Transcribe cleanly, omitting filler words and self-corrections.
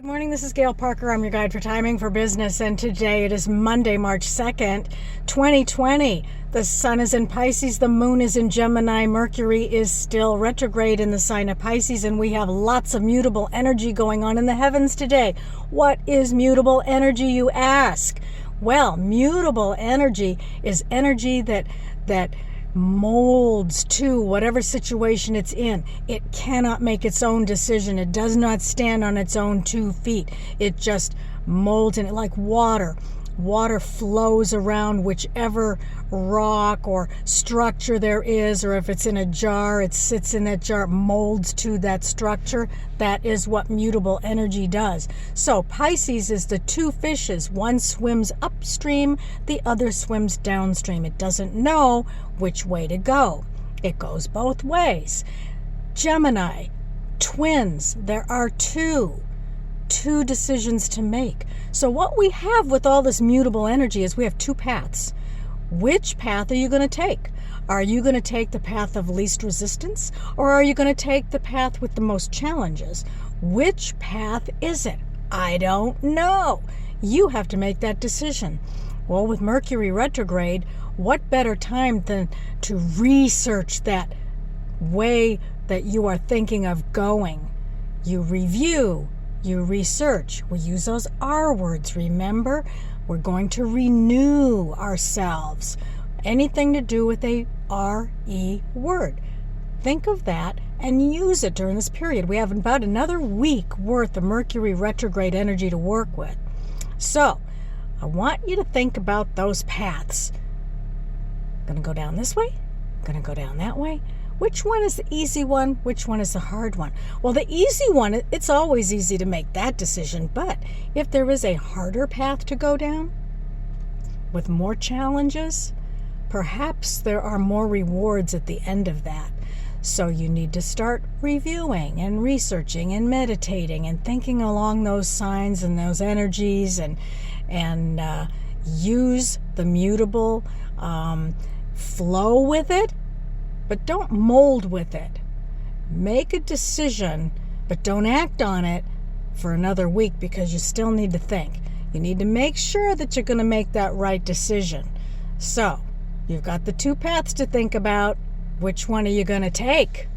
Good morning, this is Gail Parker. I'm your guide for timing for business, and today it is Monday, March 2nd, 2020. The sun is in Pisces, the moon is in Gemini, Mercury is still retrograde in the sign of Pisces, and we have lots of mutable energy going on in the heavens today. What is mutable energy, you ask? Well, mutable energy is energy that molds to whatever situation it's in. It cannot make its own decision. It does not stand on its own 2 feet. It just molds in it like water. Water flows around whichever rock or structure there is, or if it's in a jar, it sits in that jar, molds to that structure. That is what mutable energy does. So Pisces is the two fishes. One swims upstream, the other swims downstream. It doesn't know which way to go. It goes both ways. Gemini, twins, there are two decisions to make. So what we have with all this mutable energy is we have two paths. Which path are you going to take? Are you going to take the path of least resistance, or are you going to take the path with the most challenges? Which path is it? I don't know. You have to make that decision. Well, with Mercury retrograde, what better time than to research that way that you are thinking of going? You review, you research. We use those R words, remember? We're going to renew ourselves. Anything to do with a R-E word. Think of that and use it during this period. We have about another week worth of Mercury retrograde energy to work with. So, I want you to think about those paths. Going to go down this way? Going to go down that way? Which one is the easy one? Which one is the hard one? Well, the easy one, it's always easy to make that decision. But if there is a harder path to go down with more challenges, perhaps there are more rewards at the end of that. So you need to start reviewing and researching and meditating and thinking along those signs and those energies and use the mutable flow with it. But don't mold with it. Make a decision, but don't act on it for another week because you still need to think. You need to make sure that you're going to make that right decision. So, you've got the two paths to think about. Which one are you going to take?